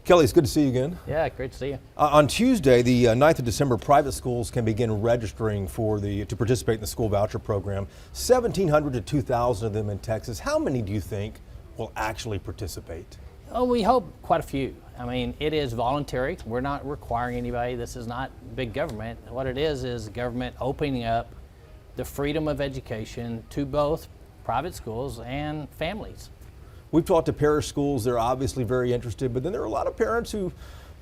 Kelly, it's good to see you again. Yeah, great to see you. On Tuesday, the 9th of December, private schools can begin registering to participate in the school voucher program. 1,700 to 2,000 of them in Texas. How many do you think will actually participate? Oh, we hope quite a few. I mean, it is voluntary. We're not requiring anybody. This is not big government. What it is government opening up the freedom of education to both private schools and families. We've talked to parish schools. They're obviously very interested, but then there are a lot of parents who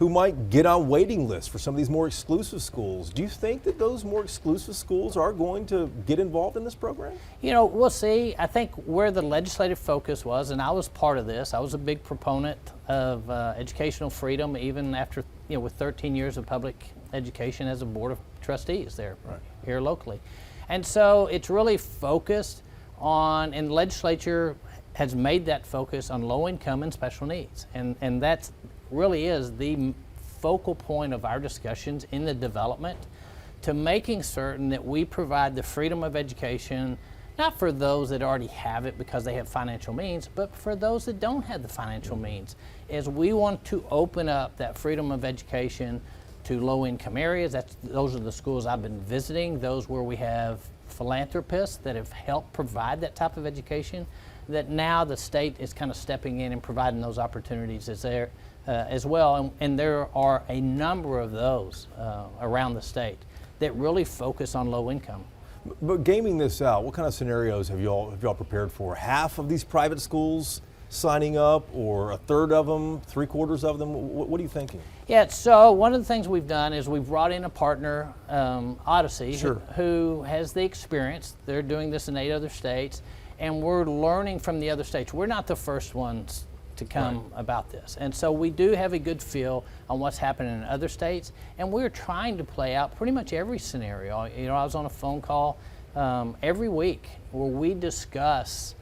might get on waiting lists for some of these more exclusive schools. Do you think that those more exclusive schools are going to get involved in this program? You know, we'll see. I think where the legislative focus was, and I was part of this, I was a big proponent of educational freedom, even after, with 13 years of public education as a board of trustees there, here locally. And so it's really focused on, and the legislature has made that focus on low income and special needs. And that really is the focal point of our discussions in the development, to making certain that we provide the freedom of education, not for those that already have it because they have financial means, but for those that don't have the financial means. As we want to open up that freedom of education to low income areas, those are the schools I've been visiting, those where we have philanthropists that have helped provide that type of education, that now the state is kind of stepping in and providing those opportunities as well. And there are a number of those around the state that really focus on low income. But gaming this out, what kind of scenarios have y'all prepared for? Half of these private schools signing up, or a third of them, 3/4 of them? What are you thinking? Yeah, so one of the things we've done is we've brought in a partner, Odyssey, Sure, who has the experience. They're doing this in 8 other states, and we're learning from the other states. We're not the first ones to come about this. And so we do have a good feel on what's happening in other states, and we're trying to play out pretty much every scenario. I was on a phone call every week where we discuss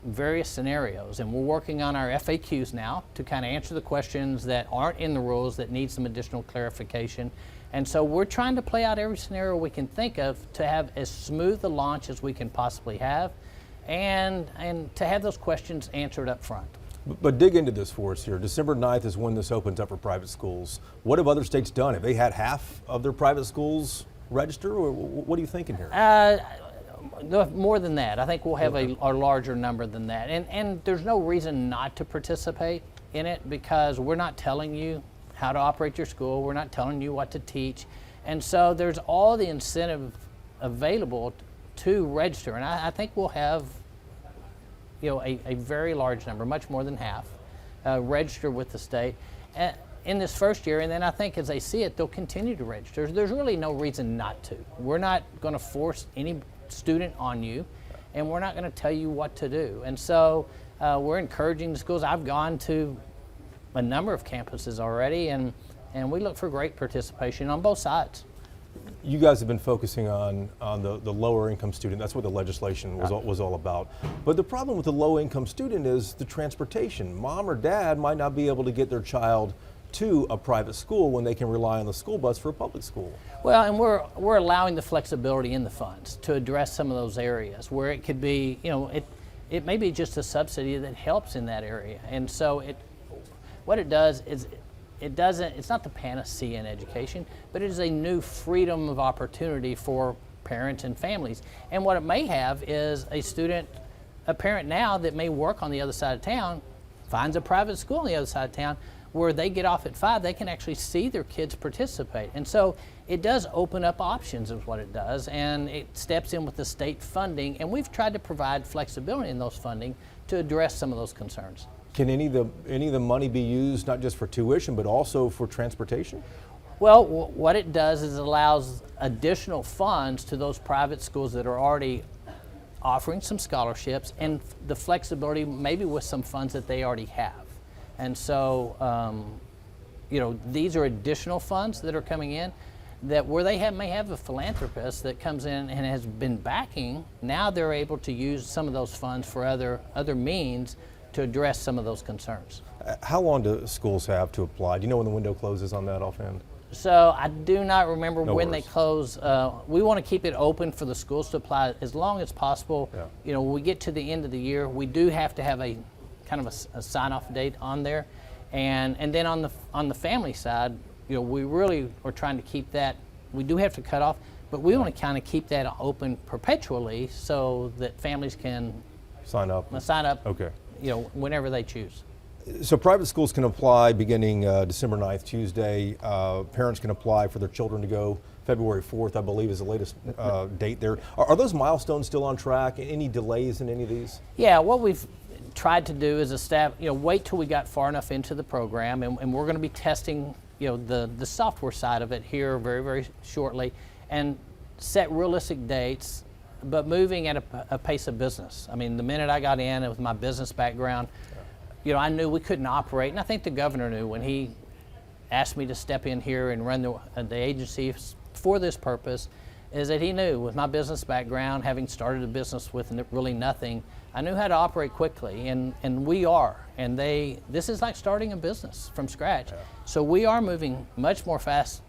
various scenarios, and we're working on our FAQs now to kind of answer the questions that aren't in the rules that need some additional clarification. And so we're trying to play out every scenario we can think of to have as smooth a launch as we can possibly have, and to have those questions answered up front. But dig into this for us here. December 9th is when this opens up for private schools. What have other states done? Have they had half of their private schools register, or what are you thinking here? More than that. I think we'll have a larger number than that. And there's no reason not to participate in it, because we're not telling you how to operate your school. We're not telling you what to teach. And so there's all the incentive available to register. And I think we'll have a very large number, much more than half, register with the state in this first year. And then I think as they see it, they'll continue to register. There's really no reason not to. We're not going to force any student on you, and we're not going to tell you what to do. And so we're encouraging the schools. I've gone to a number of campuses already, and we look for great participation on both sides. You guys have been focusing on the lower income student. That's what the legislation was all about. But the problem with the low income student is the transportation. Mom or dad might not be able to get their child to a private school when they can rely on the school bus for a public school. Well, and we're allowing the flexibility in the funds to address some of those areas where it could be, it may be just a subsidy that helps in that area. And so what it does is it's not the panacea in education, but it is a new freedom of opportunity for parents and families. And what it may have is a parent now that may work on the other side of town, finds a private school on the other side of town where they get off at 5, they can actually see their kids participate. And so it does open up options is what it does, and it steps in with the state funding, and we've tried to provide flexibility in those funding to address some of those concerns. Can any of the money be used not just for tuition but also for transportation? Well, what it does is it allows additional funds to those private schools that are already offering some scholarships, and the flexibility maybe with some funds that they already have. And so, these are additional funds that are coming in that where they may have a philanthropist that comes in and has been backing, now they're able to use some of those funds for other means to address some of those concerns. How long do schools have to apply? Do you know when the window closes on that offhand? So I do not remember when worries. they close. We want to keep it open for the schools to apply as long as possible. Yeah. When we get to the end of the year, we do have to have a kind of a sign-off date on there. And then on the family side, we really are trying to keep that. We do have to cut off, but we want to kind of keep that open perpetually so that families can Sign up. Okay. Whenever they choose. So private schools can apply beginning December 9th, Tuesday. Parents can apply for their children to go February 4th, I believe, is the latest date there. Are those milestones still on track? Any delays in any of these? Yeah, what we've tried to do is wait till we got far enough into the program, and we're going to be testing, the software side of it here very, very shortly, and set realistic dates, but moving at a pace of business. I mean, the minute I got in with my business background, I knew we couldn't operate, and I think the governor knew when he asked me to step in here and run the agency for this purpose, is that he knew with my business background, having started a business with really nothing, I knew how to operate quickly, and we are. And this is like starting a business from scratch. Yeah. So we are moving much more faster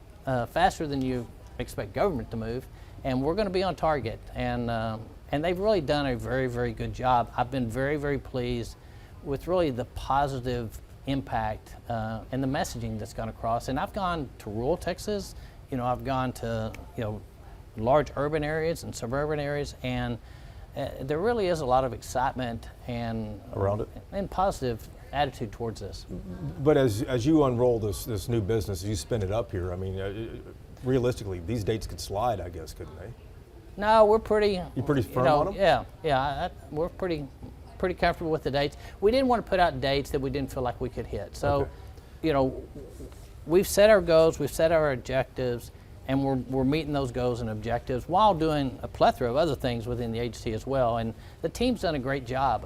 than you expect government to move, and we're going to be on target. And they've really done a very, very good job. I've been very, very pleased with really the positive impact and the messaging that's gone across. And I've gone to rural Texas, I've gone to large urban areas and suburban areas, and there really is a lot of excitement and around it and positive attitude towards this. But as you unroll this new business, as you spin it up here, I mean, realistically, these dates could slide, I guess, couldn't they? No, we're pretty. You're pretty firm on them? Yeah. We're pretty comfortable with the dates. We didn't want to put out dates that we didn't feel like we could hit. So, okay. We've set our goals, we've set our objectives, and we're meeting those goals and objectives while doing a plethora of other things within the agency as well. And the team's done a great job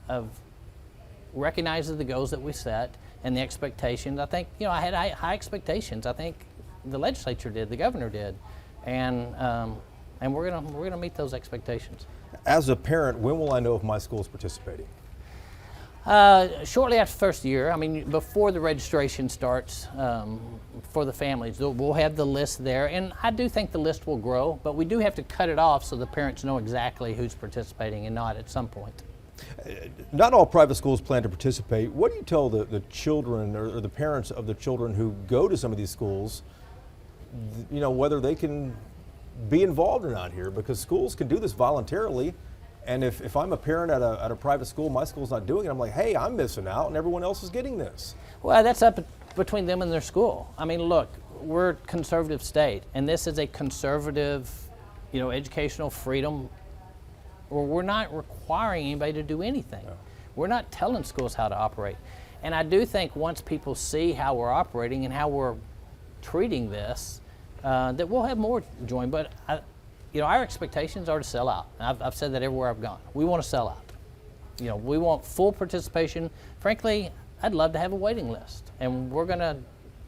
of recognizing the goals that we set and the expectations. I think, I had high expectations. I think the legislature did, the governor did, and we're gonna meet those expectations. As a parent, when will I know if my school is participating? Shortly after first year. I mean, before the registration starts for the families, we'll have the list there, and I do think the list will grow, but we do have to cut it off so the parents know exactly who's participating and not at some point. Not all private schools plan to participate. What do you tell the children or the parents of the children who go to some of these schools, whether they can be involved or not here? Because schools can do this voluntarily. And if I'm a parent at a private school, my school's not doing it, I'm like, hey, I'm missing out and everyone else is getting this. Well, that's up between them and their school. I mean, look, we're a conservative state, and this is a conservative, educational freedom, where we're not requiring anybody to do anything. No. We're not telling schools how to operate. And I do think once people see how we're operating and how we're treating this, that we'll have more join. But our expectations are to sell out. I've said that everywhere I've gone. We want to sell out. We want full participation. Frankly, I'd love to have a waiting list, and we're gonna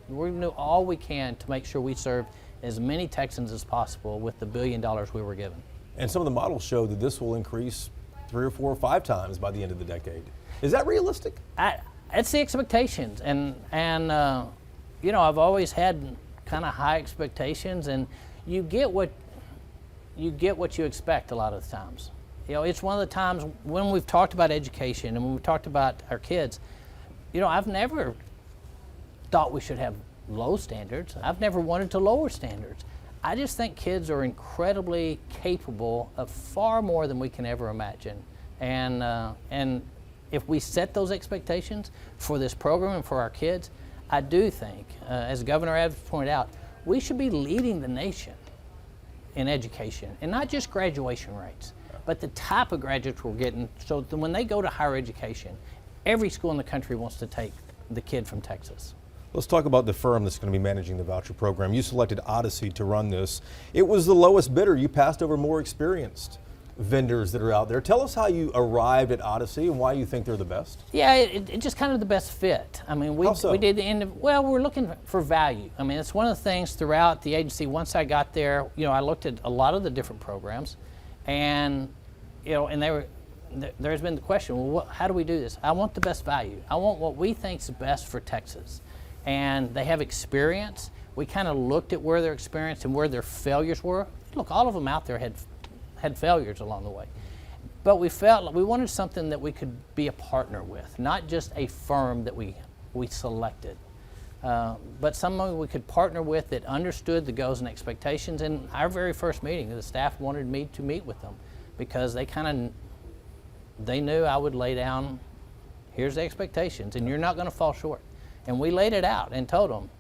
do all we can to make sure we serve as many Texans as possible with the $1 billion we were given. And some of the models show that this will increase 3 or 4 or 5 times by the end of the decade. Is that realistic? It's the expectations, and I've always had kind of high expectations, and you get what you expect a lot of the times. It's one of the times when we've talked about education and when we've talked about our kids, I've never thought we should have low standards. I've never wanted to lower standards. I just think kids are incredibly capable of far more than we can ever imagine. And if we set those expectations for this program and for our kids, I do think, as Governor Abbott pointed out, we should be leading the nation in education, and not just graduation rates, but the type of graduates we're getting, so that when they go to higher education, every school in the country wants to take the kid from Texas. Let's talk about the firm that's going to be managing the voucher program. You selected Odyssey to run this. It was the lowest bidder. You passed over more experienced vendors that are out there. Tell us how you arrived at Odyssey and why you think they're the best. Yeah, it just kind of the best fit. I mean, we did the end of, we're looking for value. I mean, it's one of the things throughout the agency. Once I got there, I looked at a lot of the different programs, and there's been the question, well, how do we do this? I want the best value. I want what we think is best for Texas. And they have experience. We kind of looked at where their experience and where their failures were. Look, all of them out there had failures along the way. But we felt like we wanted something that we could be a partner with, not just a firm that we we selected. But someone we could partner with that understood the goals and expectations. In our very first meeting, the staff wanted me to meet with them because they knew I would lay down, here's the expectations, and you're not going to fall short. And we laid it out and told them,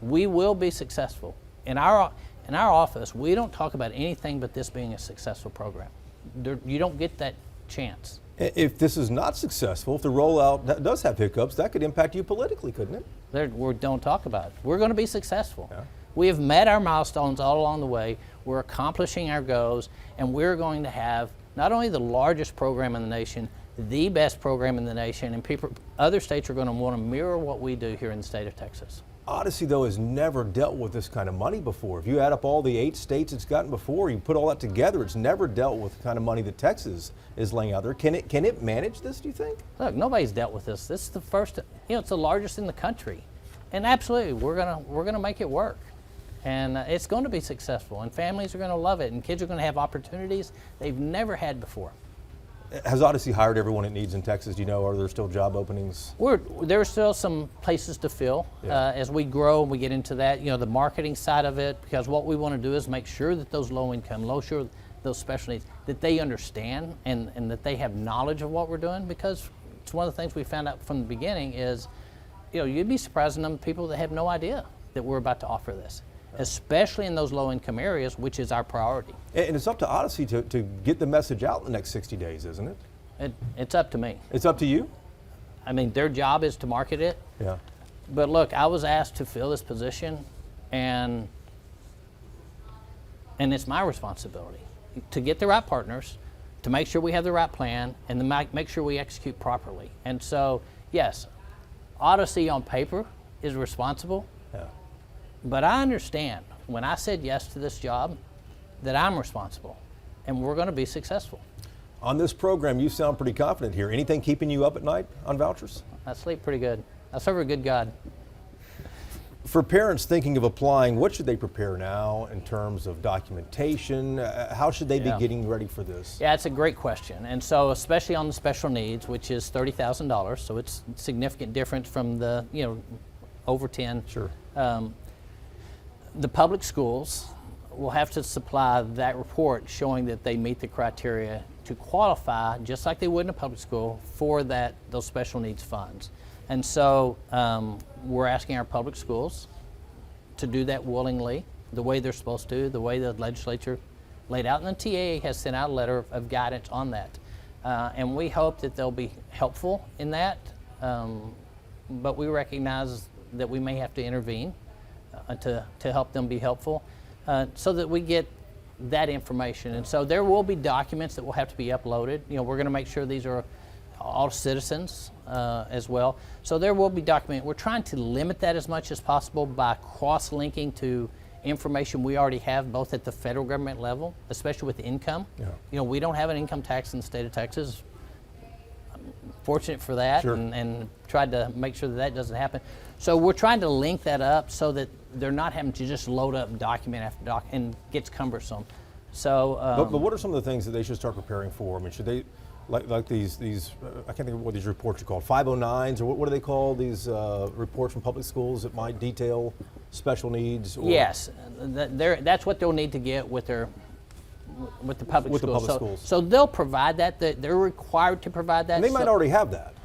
we will be successful. In our office, we don't talk about anything but this being a successful program. You don't get that chance. If this is not successful, if the rollout does have hiccups, that could impact you politically, couldn't it? We don't talk about it. We're going to be successful. Yeah. We have met our milestones all along the way. We're accomplishing our goals, and we're going to have not only the largest program in the nation, the best program in the nation, and other states are going to want to mirror what we do here in the state of Texas. Odyssey, though, has never dealt with this kind of money before. If you add up all the 8 states it's gotten before, you put all that together, it's never dealt with the kind of money that Texas is laying out there. Can it manage this, do you think? Look, nobody's dealt with this. This is the first, it's the largest in the country. And absolutely, we're gonna make it work. And it's going to be successful, and families are going to love it, and kids are going to have opportunities they've never had before. Has Odyssey hired everyone it needs in Texas? Do you know, are there still job openings? There are still some places to fill as we grow and we get into that, the marketing side of it, because what we want to do is make sure that those low income, those special needs, that they understand and that they have knowledge of what we're doing, because it's one of the things we found out from the beginning is, you'd be surprised in the people that have no idea that we're about to offer this, especially in those low-income areas, which is our priority. And it's up to Odyssey to get the message out in the next 60 days, isn't it? It's up to me. It's up to you? I mean, their job is to market it. Yeah. But look, I was asked to fill this position, and it's my responsibility to get the right partners, to make sure we have the right plan, and to make sure we execute properly. And so, yes, Odyssey on paper is responsible. Yeah. But I understand when I said yes to this job that I'm responsible, and we're going to be successful. On this program, you sound pretty confident here. Anything keeping you up at night on vouchers? I sleep pretty good. I serve a good God. For parents thinking of applying, what should they prepare now in terms of documentation? How should they be getting ready for this? Yeah, it's a great question. And so especially on the special needs, which is $30,000, so it's a significant difference from the, over 10. Sure. The public schools will have to supply that report showing that they meet the criteria to qualify, just like they would in a public school, for those special needs funds. And so we're asking our public schools to do that willingly, the way they're supposed to, the way the legislature laid out. And the TAA has sent out a letter of guidance on that. And we hope that they'll be helpful in that, but we recognize that we may have to intervene to help them be helpful, so that we get that information. And so there will be documents that will have to be uploaded. We're going to make sure these are all citizens as well. So there will be document. We're trying to limit that as much as possible by cross-linking to information we already have, both at the federal government level, especially with income. Yeah. We don't have an income tax in the state of Texas. I'm fortunate for that. Sure. and tried to make sure that doesn't happen. So we're trying to link that up so that they're not having to just load up document after document, and gets cumbersome. So, but what are some of the things that they should start preparing for? I mean, should they, like these I can't think of what these reports are called, 509s, or what are they called? These reports from public schools that might detail special needs? Or yes, that's what they'll need to get with the public schools. So they'll provide that. They're required to provide that. And they might already have that.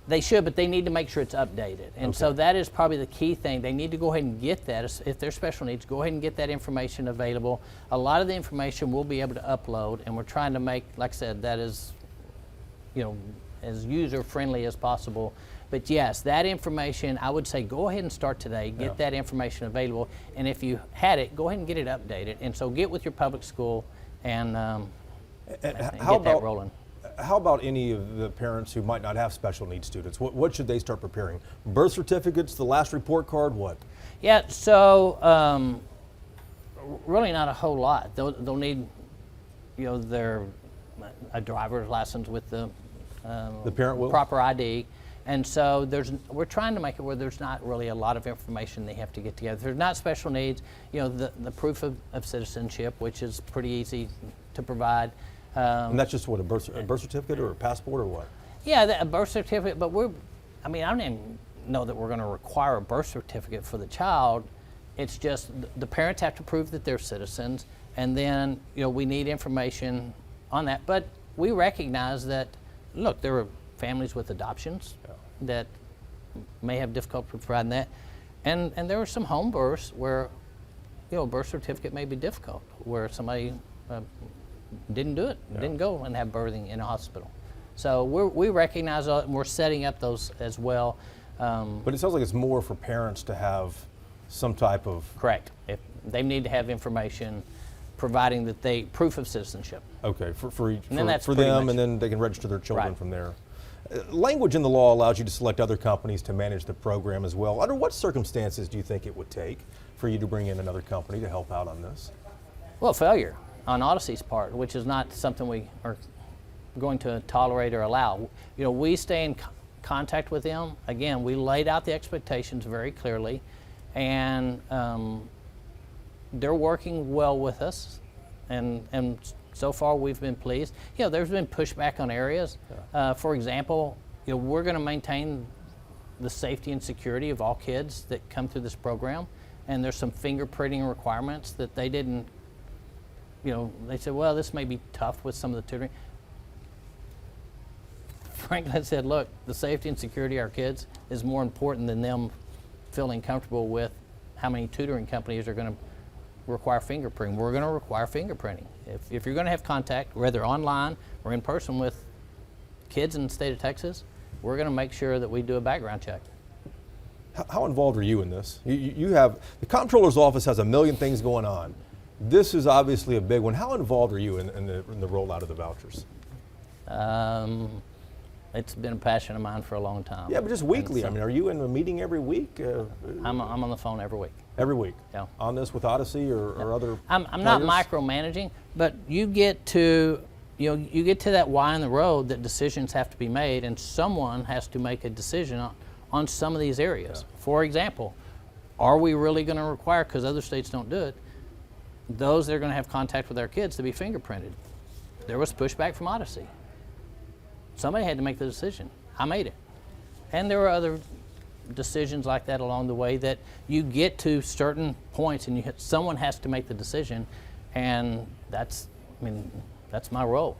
They should, but they need to make sure it's updated. And so that is probably the key thing. They need to go ahead and get that. If they're special needs, go ahead and get that information available. A lot of the information we'll be able to upload, and we're trying to make, like I said, that is, as user-friendly as possible. But yes, that information, I would say go ahead and start today. Get that information available. And if you had it, go ahead and get it updated. And so get with your public school and get that rolling. How about any of the parents who might not have special needs students? What should they start preparing? Birth certificates, the last report card, what? Yeah, so really not a whole lot. They'll need, a driver's license with the parent will? Proper ID. And so we're trying to make it where there's not really a lot of information they have to get together. If there's not special needs, the proof of citizenship, which is pretty easy to provide. And that's just what, a birth certificate or a passport or what? Yeah, a birth certificate, but I don't even know that we're going to require a birth certificate for the child. It's just the parents have to prove that they're citizens, and then we need information on that. But we recognize that, look, there are families with adoptions that may have difficulty providing that, and there are some home births where a birth certificate may be difficult, where somebody didn't do it, didn't go and have birthing in a hospital. So we recognize that, and we're setting up those as well. But it sounds like it's more for parents to have some type of... Correct. If they need to have information, providing that they proof of citizenship. Okay, for them, and then they can register their children Right. from there. Language in the law allows you to select other companies to manage the program as well. Under what circumstances do you think it would take for you to bring in another company to help out on this? Well, failure on Odyssey's part, which is not something we are going to tolerate or allow. We stay in contact with them. Again, we laid out the expectations very clearly, and they're working well with us, and so far we've been pleased. There's been pushback on areas. For example, we're going to maintain the safety and security of all kids that come through this program, and there's some fingerprinting requirements that they didn't, they said, well, this may be tough with some of the tutoring. Franklin said, look, the safety and security of our kids is more important than them feeling comfortable with how many tutoring companies are going to require fingerprinting. We're going to require fingerprinting. If you're going to have contact, whether online or in person, with kids in the state of Texas, we're going to make sure that we do a background check. How involved are you in this? You have, the Comptroller's office has a million things going on. This is obviously a big one. How involved are you in the rollout of the vouchers? It's been a passion of mine for a long time. Yeah, but just weekly. So, are you in a meeting every week? I'm on the phone every week. Every week? Yeah. On this with Odyssey or other I'm not micromanaging, but you get to that Y in the road that decisions have to be made, and someone has to make a decision on some of these areas. Yeah. For example, are we really going to require, because other states don't do it, those that are going to have contact with our kids to be fingerprinted? There was pushback from Odyssey. Somebody had to make the decision. I made it. And there were other decisions like that along the way that you get to certain points and someone has to make the decision, and that's my role.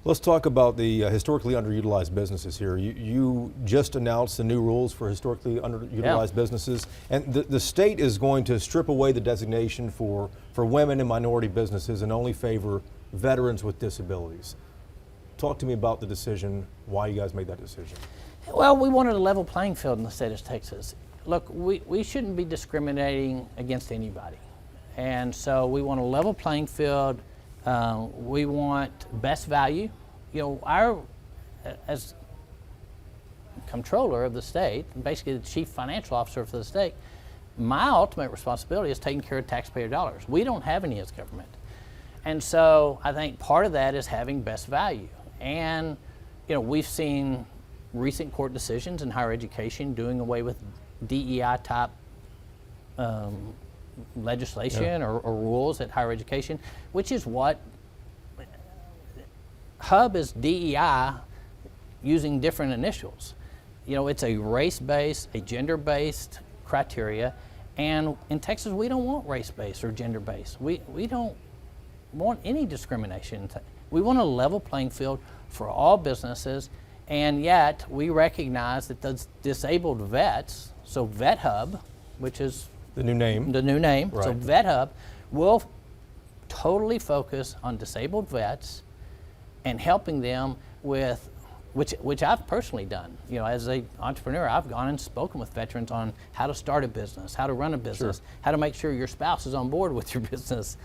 Let's talk about the historically underutilized businesses here. You just announced the new rules for historically underutilized businesses, and the state is going to strip away the designation for women and minority businesses and only favor veterans with disabilities. Talk to me about the decision, why you guys made that decision. Well, we wanted a level playing field in the state of Texas. Look, we shouldn't be discriminating against anybody. And so we want a level playing field. We want best value. As comptroller of the state, basically the chief financial officer for the state, my ultimate responsibility is taking care of taxpayer dollars. We don't have any as government. And so I think part of that is having best value. And we've seen recent court decisions in higher education doing away with DEI type legislation or rules at higher education, which is what HUB is DEI using different initials. It's a race-based, a gender-based criteria, and in Texas we don't want race-based or gender-based. We don't want any discrimination. We want a level playing field for all businesses, and yet we recognize that the disabled vets, so Vet Hub, which is the new name, right. So Vet Hub will totally focus on disabled vets and helping them with, which I've personally done. As an entrepreneur, I've gone and spoken with veterans on how to start a business, how to run a business, sure. how to make sure your spouse is on board with your business.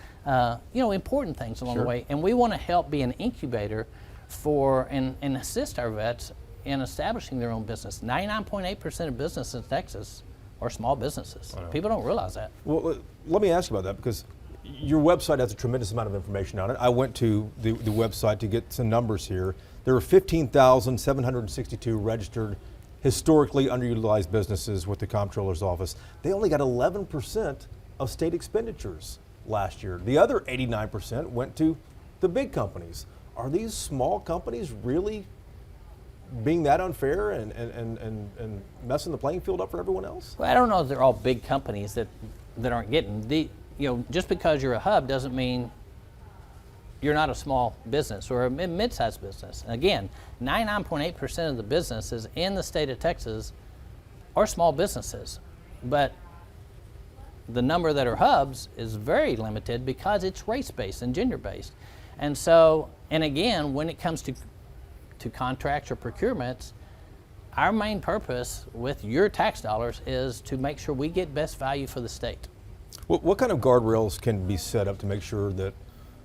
Important things along sure. the way. And we want to help be an incubator for and assist our vets in establishing their own business. 99.8% of businesses in Texas are small businesses. People don't realize that. Well, let me ask you about that, because your website has a tremendous amount of information on it. I went to the website to get some numbers here. There are 15,762 registered historically underutilized businesses with the Comptroller's office. They only got 11% of state expenditures last year. The other 89% went to the big companies. Are these small companies really being that unfair and messing the playing field up for everyone else? Well, I don't know if they're all big companies that aren't getting just because you're a hub doesn't mean you're not a small business or a mid-sized business. Again, 99.8% of the businesses in the state of Texas are small businesses, but the number that are hubs is very limited because it's race-based and gender-based. And so, and again, when it comes to contracts or procurements, our main purpose with your tax dollars is to make sure we get best value for the state. What kind of guardrails can be set up to make sure that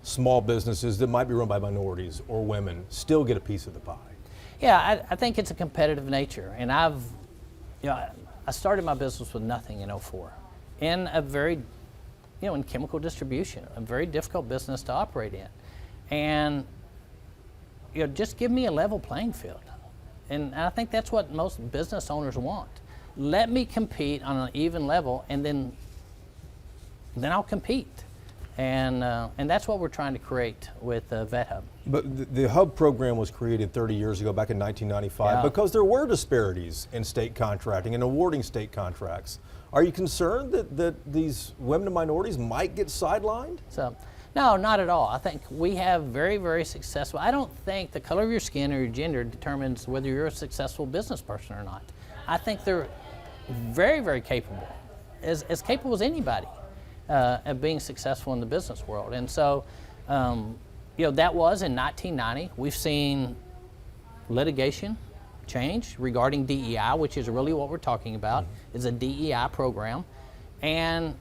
small businesses that might be run by minorities or women still get a piece of the pie? Yeah, I think it's a competitive nature, and I started my business with nothing in '04, in a very, in chemical distribution, a very difficult business to operate in, and just give me a level playing field, and I think that's what most business owners want. Let me compete on an even level, and then I'll compete. And that's what we're trying to create with Vet Hub. But the Hub program was created 30 years ago, back in 1995, because there were disparities in state contracting and awarding state contracts. Are you concerned that these women and minorities might get sidelined? So, no, not at all. I think we have very, very successful. I don't think the color of your skin or your gender determines whether you're a successful business person or not. I think they're very, very capable, as capable as anybody. Of being successful in the business world. And so, that was in 1990. We've seen litigation change regarding DEI, which is really what we're talking about, is a DEI program. And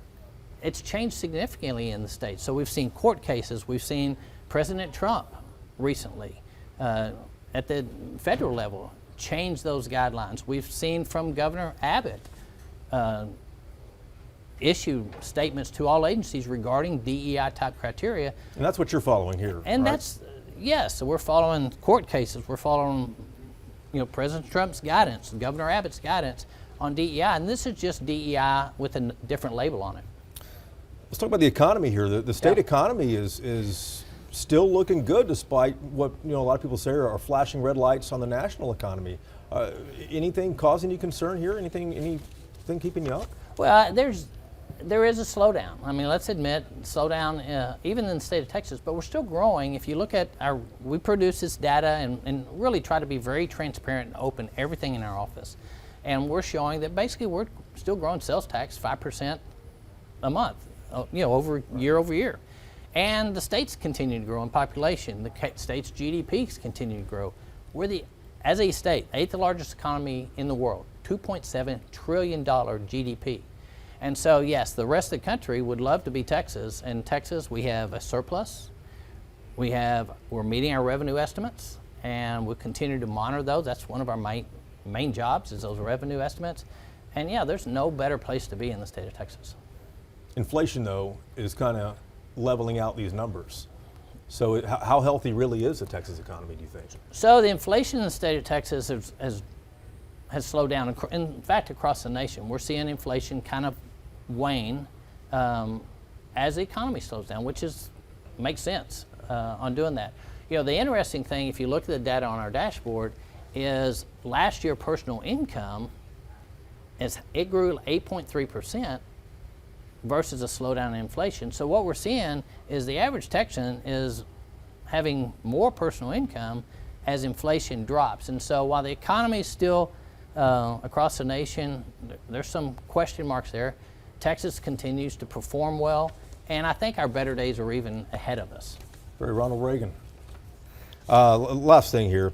it's changed significantly in the state. So we've seen court cases. We've seen President Trump recently at the federal level change those guidelines. We've seen from Governor Abbott issue statements to all agencies regarding DEI type criteria. And that's what you're following here. And right? Yes, so we're following court cases. We're following, President Trump's guidance, Governor Abbott's guidance on DEI. And this is just DEI with a different label on it. Let's talk about the economy here. The state economy is still looking good despite what a lot of people say are flashing red lights on the national economy. Anything causing you concern here? Anything keeping you up? Well, there is a slowdown. I mean, let's admit, slowdown even in the state of Texas, but we're still growing. If you look at we produce this data and really try to be very transparent and open, everything in our office. And we're showing that basically we're still growing sales tax 5% a month, over year. And the states continue to grow in population. The state's GDPs continue to grow. We're as a state, 8th largest economy in the world, $2.7 trillion GDP. And so, yes, the rest of the country would love to be Texas. In Texas, we have a surplus. We're meeting our revenue estimates, and we'll continue to monitor those. That's one of our main jobs, is those revenue estimates. And yeah, there's no better place to be in the state of Texas. Inflation, though, is kind of leveling out these numbers. So how healthy really is the Texas economy, do you think? So the inflation in the state of Texas has slowed down. In fact, across the nation, we're seeing inflation kind of wane as the economy slows down, which makes sense on doing that. The interesting thing, if you look at the data on our dashboard, is last year personal income it grew 8.3% versus a slowdown in inflation. So what we're seeing is the average Texan is having more personal income as inflation drops. And so while the economy is still across the nation, there's some question marks there. Texas continues to perform well, and I think our better days are even ahead of us. Very Ronald Reagan. Last thing here.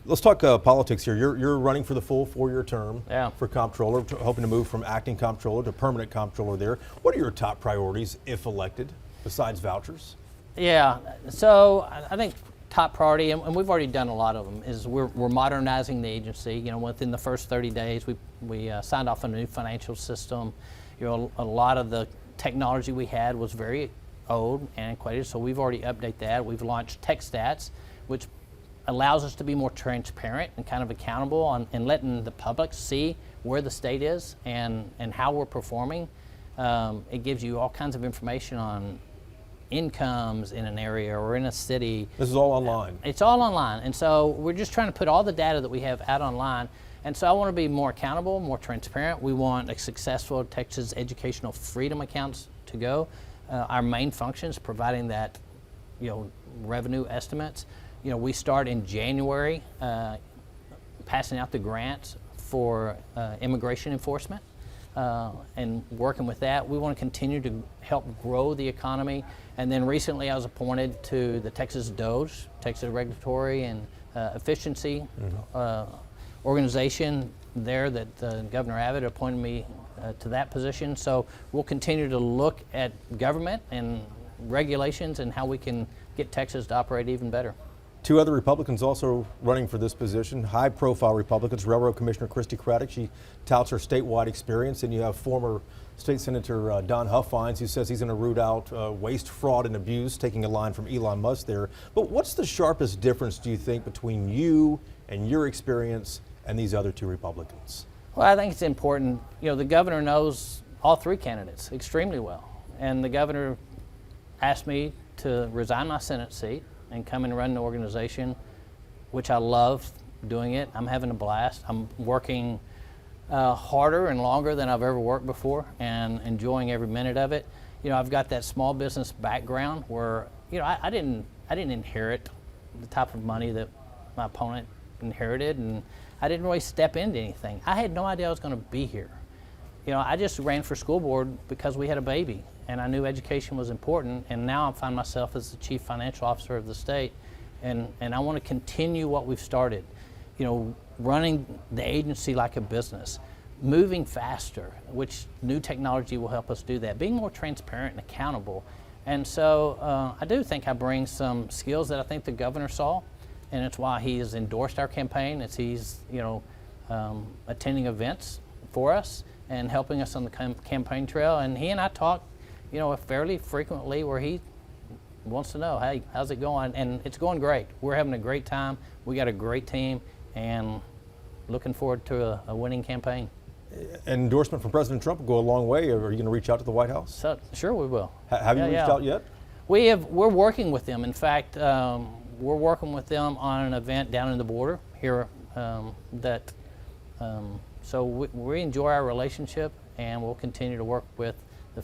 Let's talk politics here. You're running for the full 4-year term for comptroller, hoping to move from acting comptroller to permanent comptroller there. What are your top priorities if elected, besides vouchers? Yeah, so I think top priority, and we've already done a lot of them, is we're modernizing the agency. Within the first 30 days, we signed off on a new financial system. A lot of the technology we had was very old and antiquated, so we've already updated that. We've launched Tech Stats, which allows us to be more transparent and kind of accountable and letting the public see where the state is and how we're performing. It gives you all kinds of information on incomes in an area or in a city. This is all online. It's all online, and so we're just trying to put all the data that we have out online. And so I want to be more accountable, more transparent. We want a successful Texas educational freedom accounts to go. Our main function is providing that, revenue estimates. We start in January passing out the grants for immigration enforcement and working with that. We want to continue to help grow the economy. And then recently I was appointed to the Texas DOGE, Texas Regulatory and Efficiency organization there that Governor Abbott appointed me to that position. So we'll continue to look at government and regulations and how we can get Texas to operate even better. Two other Republicans also running for this position, high-profile Republicans, Railroad Commissioner Christy Craddock. She touts her statewide experience, and you have former State Senator Don Huffines, who says he's going to root out waste, fraud, and abuse, taking a line from Elon Musk there. But what's the sharpest difference, do you think, between you and your experience and these other two Republicans? Well, I think it's important. The governor knows all three candidates extremely well, and the governor asked me to resign my Senate seat and come and run the organization, which I love doing it. I'm having a blast. I'm working harder and longer than I've ever worked before and enjoying every minute of it. I've got that small business background where, I didn't inherit the type of money that my opponent inherited, and I didn't really step into anything. I had no idea I was going to be here. I just ran for school board because we had a baby, and I knew education was important, and now I find myself as the chief financial officer of the state, and I want to continue what we've started. Running the agency like a business, moving faster, which new technology will help us do that, being more transparent and accountable. And so I do think I bring some skills that I think the governor saw, and it's why he has endorsed our campaign. He's attending events for us and helping us on the campaign trail. And he and I talk, fairly frequently, where he wants to know, hey, how's it going? And it's going great. We're having a great time. We got a great team, and looking forward to a winning campaign. An endorsement from President Trump will go a long way. Are you going to reach out to the White House? So, sure, we will. Have you reached out yet? We're working with them. In fact, we're working with them on an event down in the border here so we enjoy our relationship, and we'll continue to work with the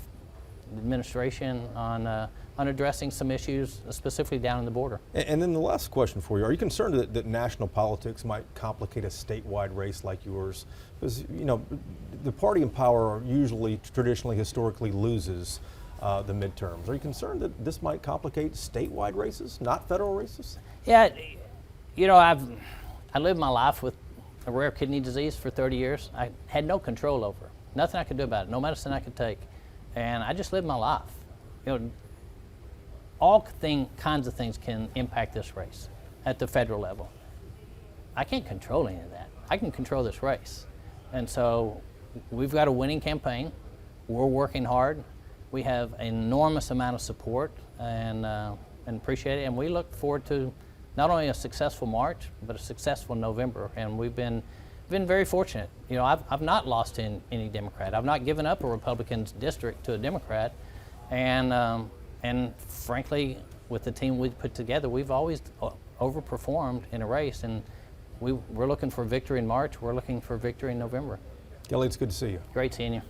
administration on addressing some issues, specifically down in the border. And then the last question for you, are you concerned that national politics might complicate a statewide race like yours? Because, the party in power usually, traditionally, historically loses the midterms. Are you concerned that this might complicate statewide races, not federal races? Yeah, I lived my life with a rare kidney disease for 30 years. I had no control over it. Nothing I could do about it, no medicine I could take. And I just lived my life. All kinds of things can impact this race at the federal level. I can't control any of that. I can control this race. And so we've got a winning campaign. We're working hard. We have an enormous amount of support and appreciate it. And we look forward to not only a successful March, but a successful November. And we've been very fortunate. I've not lost in any Democrat. I've not given up a Republican's district to a Democrat. And frankly, with the team we've put together, we've always overperformed in a race. And we're looking for victory in March. We're looking for victory in November. Kelly, it's good to see you. Great seeing you.